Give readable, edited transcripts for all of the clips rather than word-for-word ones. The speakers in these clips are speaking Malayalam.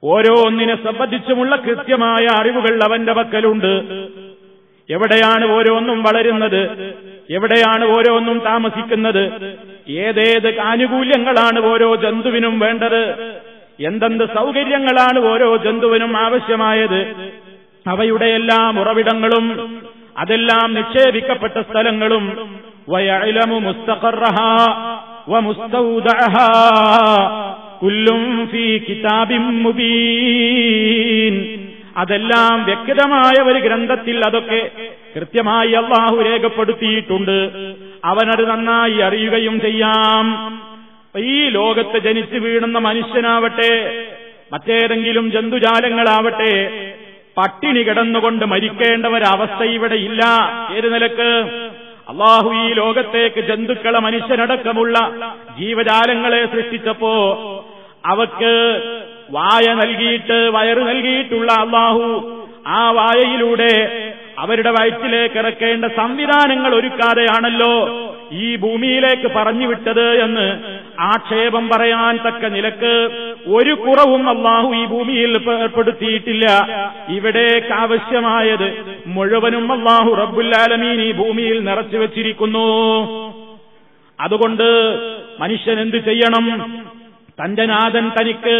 ഓരോന്നിനെ സംബന്ധിച്ചുമുള്ള കൃത്യമായ അറിവുകൾ അവന്റെ പക്കലുണ്ട്. എവിടെയാണ് ഓരോന്നും വളരുന്നത്, എവിടെയാണ് ഓരോന്നും താമസിക്കുന്നത്, ഏതേത് ആനുകൂല്യങ്ങളാണ് ഓരോ ജന്തുവിനും വേണ്ടത്, എന്തെന്ത് സൗകര്യങ്ങളാണ് ഓരോ ജന്തുവിനും ആവശ്യമായത്, അവയുടെയെല്ലാം ഉറവിടങ്ങളും അതെല്ലാം നിക്ഷേപിക്കപ്പെട്ട സ്ഥലങ്ങളും വയഅലമു മുസ്തഖറഹാ വമുസ്തൗദഅഹാ കുല്ലും ഫീ കിതാബിൻ മുബീൻ. അതെല്ലാം വ്യക്തമായ ഒരു ഗ്രന്ഥത്തിൽ അതൊക്കെ കൃത്യമായി അല്ലാഹു രേഖപ്പെടുത്തിയിട്ടുണ്ട്. അവനത് നന്നായി അറിയുകയും ചെയ്യാം. ഈ ലോകത്ത് ജനിച്ചു വീഴുന്ന മനുഷ്യനാവട്ടെ, മറ്റേതെങ്കിലും ജന്തുജാലങ്ങളാവട്ടെ, പട്ടിണി കിടന്നുകൊണ്ട് മരിക്കേണ്ട ഒരവസ്ഥ ഇവിടെ ഇല്ല. ഏത് നിലക്ക്? അല്ലാഹു ഈ ലോകത്തേക്ക് ജന്തുക്കളെ, മനുഷ്യനടക്കമുള്ള ജീവജാലങ്ങളെ സൃഷ്ടിച്ചപ്പോ അവക്ക് വായ നൽകിയിട്ട്, വയറ് നൽകിയിട്ടുള്ള അല്ലാഹു ആ വായയിലൂടെ അവരുടെ വയറ്റിലേക്ക് ഇറക്കേണ്ട സംവിധാനങ്ങൾ ഒരുക്കാതെയാണല്ലോ ഈ ഭൂമിയിലേക്ക് പറഞ്ഞുവിട്ടത് എന്ന് ആക്ഷേപം പറയാൻ തക്ക നിലക്ക് ഒരു കുറവും അല്ലാഹു ഈ ഭൂമിയിൽ ഏർപ്പെടുത്തിയിട്ടില്ല. ഇവിടേക്ക് ആവശ്യമായത് മുഴുവനും അല്ലാഹു റബ്ബുൽ ആലമീൻ ഈ ഭൂമിയിൽ നിറച്ചു വച്ചിരിക്കുന്നു. അതുകൊണ്ട് മനുഷ്യൻ എന്ത് ചെയ്യണം? തന്റെ നാഥൻ തനിക്ക്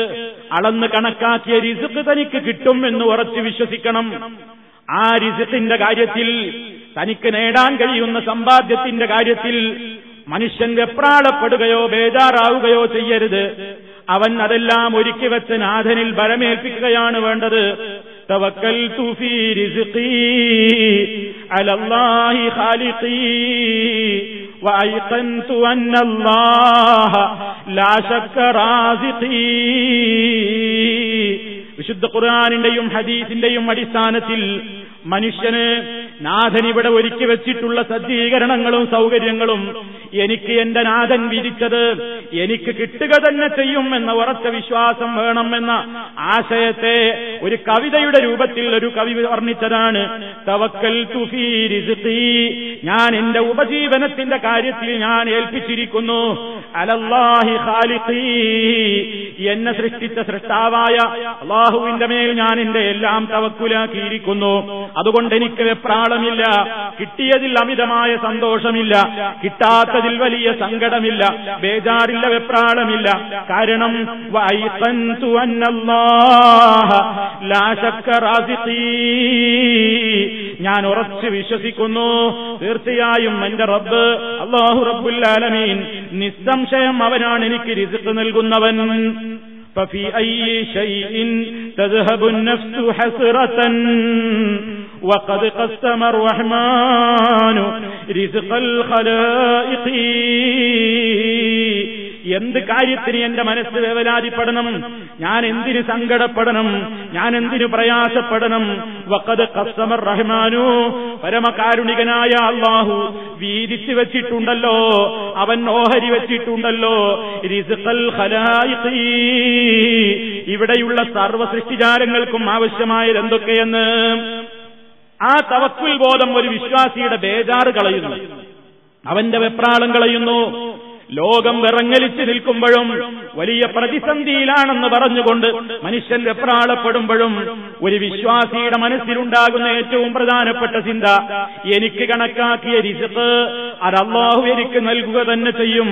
അളന്ന് കണക്കാക്കിയ റിസ്ക് തനിക്ക് കിട്ടും എന്ന് ഉറച്ചു വിശ്വസിക്കണം. ആ റിസ്കിന്റെ കാര്യത്തിൽ, തനിക്ക് നേടാൻ കഴിയുന്ന സമ്പാദ്യത്തിന്റെ കാര്യത്തിൽ മനുഷ്യൻ വെപ്രാളപ്പെടുകയോ ബേജാറാവുകയോ ചെയ്യരുത്. അവൻ അതെല്ലാം ഒരുക്കി വെച്ച നാഥനിൽ ബലമേൽപ്പിക്കുകയാണ് വേണ്ടത്. തവക്കൽതു ഫീ റിസ്ഖി അലല്ലാഹി ഖാലിഖി വഅയ്ഖൻതു അന്നല്ലാഹ ലാ ശക്ക റാസിഖി. വിശുദ്ധ ഖുർആനിന്റെയും ഹദീസിന്റെയും അടിസ്ഥാനത്തിൽ മനുഷ്യന് നാഥൻ ഇവിടെ ഒരുക്കി വെച്ചിട്ടുള്ള സജ്ജീകരണങ്ങളും സൗകര്യങ്ങളും എനിക്ക് എന്റെ നാഥൻ വിധിച്ചത് എനിക്ക് കിട്ടുക തന്നെ ചെയ്യും എന്ന ഉറച്ച വിശ്വാസം വേണമെന്ന ആശയത്തെ ഒരു കവിതയുടെ രൂപത്തിൽ ഒരു കവി വർണ്ണിച്ചതാണ്. തവക്കൽതു ഫീ റിസ്ഖി, ഞാൻ എന്റെ ഉപജീവനത്തിന്റെ കാര്യത്തിൽ ഞാൻ ഏൽപ്പിച്ചിരിക്കുന്നു അലല്ലാഹി ഖാലിഖി, എന്നെ സൃഷ്ടിച്ച സൃഷ്ടാവായ അല്ലാഹുവിന്റെ മേൽ ഞാൻ എന്റെ എല്ലാം തവക്കുലാക്കിയിരിക്കുന്നു. അതുകൊണ്ട് എനിക്ക് വെപ്രാളമില്ല, കിട്ടിയതിൽ അമിതമായ സന്തോഷമില്ല, കിട്ടാത്തതിൽ വലിയ സങ്കടമില്ല, ബേജാറില്ല, വെപ്രാളമില്ല. കാരണം വഅയ്ഖൻതു അന്നല്ലാഹ ലാ ശക്ക റാസിഖി, ഞാൻ ഉറച്ചു വിശ്വസിക്കുന്നു തീർച്ചയായും എന്റെ റബ്ബ് അല്ലാഹു റബ്ബുൽ ആലമീൻ നിസ്സംശയം അവനാണ് എനിക്ക് റിസ്ക് നൽകുന്നവൻ. ففي أي شيء تذهب النفس حسرة وقد قسم الرحمن رزق الخلائق. എന്ത് കാര്യത്തിന് എന്റെ മനസ്സ് വേവലാതിപ്പെടണം, ഞാൻ എന്തിന് സങ്കടപ്പെടണം, ഞാൻ എന്തിനു പ്രയാസപ്പെടണം? വഖദ് ഖസ്സമർ റഹ്മാനു, പരമകാരുണികനായ അല്ലാഹു വീതിച്ചു വെച്ചിട്ടുണ്ടല്ലോ, അവൻ ഓഹരി വെച്ചിട്ടുണ്ടല്ലോ റിസ്ഖൽ ഖലായിഖി, ഇവിടെയുള്ള സർവ്വ സൃഷ്ടിജാലങ്ങൾക്കും ആവശ്യമായത് എന്തൊക്കെയെന്ന്. ആ തവക്കുൽ ബോധം ഒരു വിശ്വാസിയുടെ ബേജാറ് കളയുന്നു, അവന്റെ വെപ്രാളം കളയുന്നു. ലോകം വിറങ്ങലിച്ചു നിൽക്കുമ്പോഴും വലിയ പ്രതിസന്ധിയിലാണെന്ന് പറഞ്ഞുകൊണ്ട് മനുഷ്യൻ വെപ്രാളപ്പെടുമ്പോഴും ഒരു വിശ്വാസിയുടെ മനസ്സിലുണ്ടാകുന്ന ഏറ്റവും പ്രധാനപ്പെട്ട ചിന്ത, എനിക്ക് കണക്കാക്കിയ റിസ്ക് അത് അല്ലാഹു എനിക്ക് നൽകുക തന്നെ ചെയ്യും,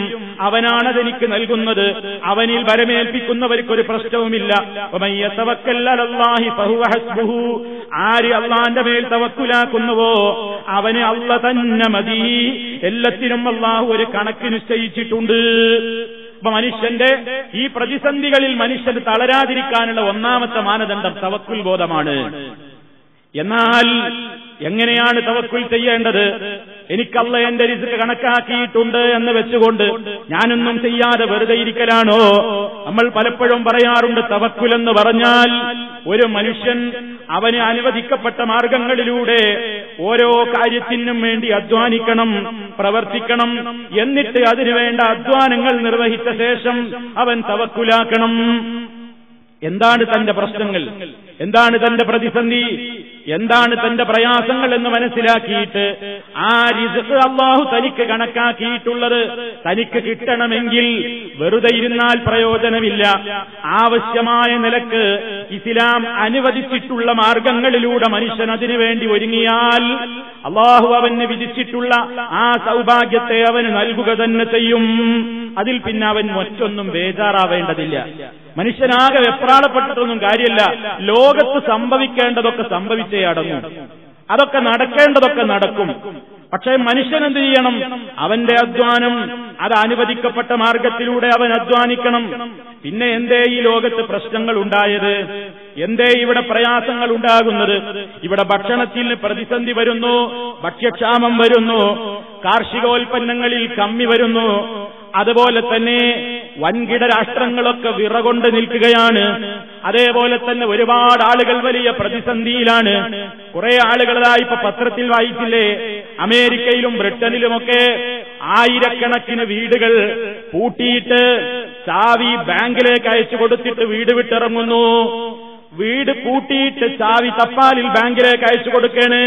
അവനാണതെനിക്ക് നൽകുന്നത്, അവനിൽ വരമേൽപ്പിക്കുന്നവർക്കൊരു പ്രശ്നവുമില്ല. വമൻ യതവക്കൽ അലല്ലാഹി ഫഹുവ ഹസ്ബുഹു, ആര് അല്ലാഹുവിന്റെ മേൽ തവക്കുലാക്കുന്നുവോ അവന് അല്ലാഹു തന്നെ മതി. എല്ലാത്തിനും അല്ലാഹു ഒരു കണക്ക് നിശ്ചയിച്ചിട്ടുണ്ട്. അപ്പൊ മനുഷ്യന്റെ ഈ പ്രതിസന്ധികളിൽ മനുഷ്യന് തളരാതിരിക്കാനുള്ള ഒന്നാമത്തെ മാനദണ്ഡം തവക്കുൽ ബോധമാണ്. എന്നാൽ എങ്ങനെയാണ് തവക്കുൽ ചെയ്യേണ്ടത്? എനിക്കല്ല എന്റെ റിസ്ക് കണക്കാക്കിയിട്ടുണ്ട് എന്ന് വെച്ചുകൊണ്ട് ഞാനൊന്നും ചെയ്യാതെ വെറുതെ ഇരിക്കലാണോ? നമ്മൾ പലപ്പോഴും പറയാറുണ്ട്, തവക്കുൽ എന്ന് പറഞ്ഞാൽ ഒരു മനുഷ്യൻ അവന് അനുവദിക്കപ്പെട്ട മാർഗങ്ങളിലൂടെ ഓരോ കാര്യത്തിനും വേണ്ടി അധ്വാനിക്കണം, പ്രവർത്തിക്കണം, എന്നിട്ട് അതിനുവേണ്ട അധ്വാനങ്ങൾ നിർവഹിച്ച ശേഷം അവൻ തവക്കുലാക്കണം. എന്താണ് തന്റെ പ്രശ്നങ്ങൾ, എന്താണ് തന്റെ പ്രതിസന്ധി? എന്താണ് തന്റെ പ്രയാസങ്ങൾ എന്ന് മനസ്സിലാക്കിയിട്ട് ആ റിസ്ക് അല്ലാഹു തനിക്ക് കണക്കാക്കിയിട്ടുള്ളത് തനിക്ക് കിട്ടണമെങ്കിൽ വെറുതെ ഇരുന്നാൽ പ്രയോജനമില്ല. ആവശ്യമായ നിലക്ക് ഇസ്ലാം അനുവദിച്ചിട്ടുള്ള മാർഗങ്ങളിലൂടെ മനുഷ്യൻ അതിനു വേണ്ടി ഒരുങ്ങിയാൽ അല്ലാഹു അവന് വിധിച്ചിട്ടുള്ള ആ സൗഭാഗ്യത്തെ അവന് നൽകുക തന്നെ ചെയ്യും. അതിൽ പിന്നെ അവൻ മറ്റൊന്നും ബേജാറാവേണ്ടതില്ല. മനുഷ്യനാകെ വെപ്രാളപ്പെട്ടിട്ടൊന്നും കാര്യമില്ല. ലോകത്ത് സംഭവിക്കേണ്ടതൊക്കെ സംഭവിച്ചേ അടങ്ങും. അതൊക്കെ നടക്കേണ്ടതൊക്കെ നടക്കും. പക്ഷേ മനുഷ്യൻ എന്ത് ചെയ്യണം? അവന്റെ അധ്വാനം അത് അനുവദിക്കപ്പെട്ട മാർഗത്തിലൂടെ അവൻ അധ്വാനിക്കണം. പിന്നെ എന്തേ ഈ ലോകത്ത് പ്രശ്നങ്ങൾ ഉണ്ടായത്? എന്തേ ഇവിടെ പ്രയാസങ്ങൾ ഉണ്ടാകുന്നത്? ഇവിടെ ഭക്ഷണത്തിൽ പ്രതിസന്ധി വരുന്നു, ഭക്ഷ്യക്ഷാമം വരുന്നു, കാർഷികോൽപ്പന്നങ്ങളിൽ കമ്മി വരുന്നു. അതുപോലെ തന്നെ വൻകിട രാഷ്ട്രങ്ങളൊക്കെ വിറകൊണ്ട് നിൽക്കുകയാണ്. അതേപോലെ തന്നെ ഒരുപാട് ആളുകൾ വലിയ പ്രതിസന്ധിയിലാണ്. കുറെ ആളുകളായി ഇപ്പൊ പത്രത്തിൽ വായിച്ചില്ലേ, അമേരിക്കയിലും ബ്രിട്ടനിലുമൊക്കെ ആയിരക്കണക്കിന് വീടുകൾ പൂട്ടിയിട്ട് ചാവി ബാങ്കിലേക്ക് അയച്ചു കൊടുത്തിട്ട് വീട് വിട്ടിറങ്ങുന്നു. വീട് പൂട്ടിയിട്ട് ചാവി തപ്പാലിൽ ബാങ്കിലേക്ക് അയച്ചു കൊടുക്കേണ്.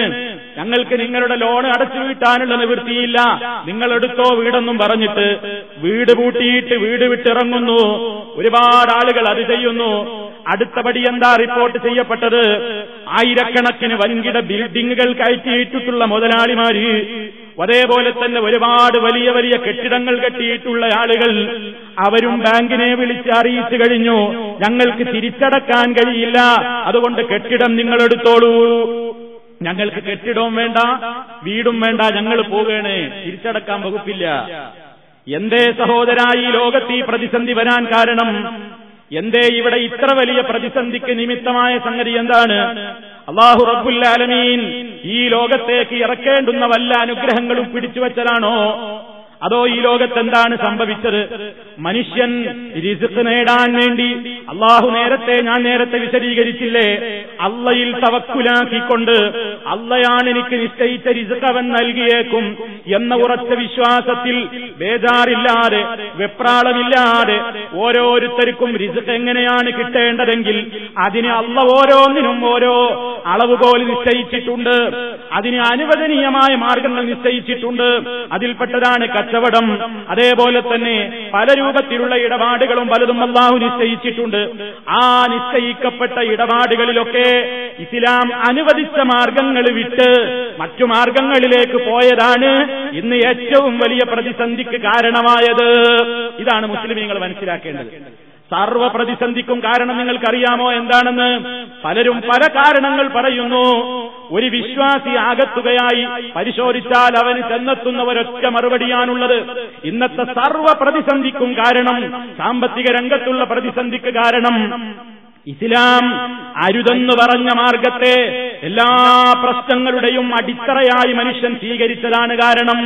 ഞങ്ങൾക്ക് നിങ്ങളുടെ ലോൺ അടച്ചു വീട്ടാനുള്ള നിവൃത്തിയില്ല, നിങ്ങളെടുത്തോ വീടെന്നും പറഞ്ഞിട്ട് വീട് പൂട്ടിയിട്ട് വീട് വിട്ടിറങ്ങുന്നു. ഒരുപാട് ആളുകൾ അത് ചെയ്യുന്നു. അടുത്തപടി എന്താ റിപ്പോർട്ട് ചെയ്യപ്പെട്ടത്? ആയിരക്കണക്കിന് വൻകിട ബിൽഡിങ്ങുകൾ കയറ്റിയിട്ടുള്ള മുതലാളിമാര്, അതേപോലെ തന്നെ ഒരുപാട് വലിയ വലിയ കെട്ടിടങ്ങൾ കെട്ടിയിട്ടുള്ള ആളുകൾ, അവരും ബാങ്കിനെ വിളിച്ച് അറിയിച്ചു കഴിഞ്ഞു, ഞങ്ങൾക്ക് തിരിച്ചടക്കാൻ കഴിയില്ല, അതുകൊണ്ട് കെട്ടിടം നിങ്ങളെടുത്തോളൂ. ഞങ്ങൾക്ക് കെട്ടിടവും വേണ്ട, വീടും വേണ്ട, ഞങ്ങൾ പോവുകയാണ്, തിരിച്ചടക്കാൻ വകുപ്പില്ല. എന്തേ സഹോദരാ ഈ ലോകത്ത് ഈ പ്രതിസന്ധി വരാൻ കാരണം? എന്തേ ഇവിടെ ഇത്ര വലിയ പ്രതിസന്ധിക്ക് നിമിത്തമായ സംഗതി എന്താണ്? അല്ലാഹു റബ്ബുൽ ആലമീൻ ഈ ലോകത്തേക്ക് ഇറക്കേണ്ടുന്ന വല്ല അനുഗ്രഹങ്ങളും പിടിച്ചുവെച്ചതാണോ? അതോ ഈ ലോകത്ത് എന്താണ് സംഭവിച്ചത്? മനുഷ്യൻ റിസ്ക് നേടാൻ വേണ്ടി അള്ളാഹു ഞാൻ നേരത്തെ വിശദീകരിച്ചില്ലേ, അള്ളയിൽ തവക്കുലാക്കിക്കൊണ്ട് അള്ളയാണ് എനിക്ക് നിശ്ചയിച്ച റിസ്ക് അവൻ നൽകിയേക്കും എന്ന ഉറച്ച വിശ്വാസത്തിൽ ബേജാറില്ലാതെ വെപ്രാളമില്ലാതെ ഓരോരുത്തർക്കും റിസ്ക് എങ്ങനെയാണ് കിട്ടേണ്ടതെങ്കിൽ അതിന് അള്ള ഓരോന്നിനും ഓരോ അളവുകോൽ നിശ്ചയിച്ചിട്ടുണ്ട്. അതിന് അനുവദനീയമായ മാർഗങ്ങൾ നിശ്ചയിച്ചിട്ടുണ്ട്. അതിൽപ്പെട്ടതാണ് കച്ചവടം. അതേപോലെ തന്നെ പല രൂപത്തിലുള്ള ഇടപാടുകളും പലതും അല്ലാഹു നിശ്ചയിച്ചിട്ടുണ്ട്. ആ നിശ്ചയിക്കപ്പെട്ട ഇടപാടുകളിലൊക്കെ ഇസ്ലാം അനുവദിച്ച മാർഗങ്ങൾ വിട്ട് മറ്റു മാർഗങ്ങളിലേക്ക് പോയതാണ് ഇന്ന് ഏറ്റവും വലിയ പ്രതിസന്ധിക്ക് കാരണമായത്. ഇതാണ് മുസ്ലിമീങ്ങൾ മനസ്സിലാക്കേണ്ടത്. സർവ്വ പ്രതിസന്ധിക്കും കാരണം നിങ്ങൾക്കറിയാമോ എന്താണെന്ന്? പലരും പല കാരണങ്ങൾ പറയുന്നു. ഒരു വിശ്വാസി ആകത്തുകയായി പരിശോധിച്ചാൽ അവന് ചെന്നെത്തുന്ന ഒരൊറ്റ മറുപടിയാണുള്ളത്. ഇന്നത്തെ സർവ്വ പ്രതിസന്ധിക്കും കാരണം, സാമ്പത്തിക രംഗത്തുള്ള പ്രതിസന്ധിക്ക് കാരണം ഇസ്ലാം അരുതെന്ന് പറഞ്ഞ മാർഗത്തെ എല്ലാ പ്രശ്നങ്ങളുടെയും അടിത്തറയായി മനുഷ്യൻ സ്വീകരിച്ചതാണ് കാരണം.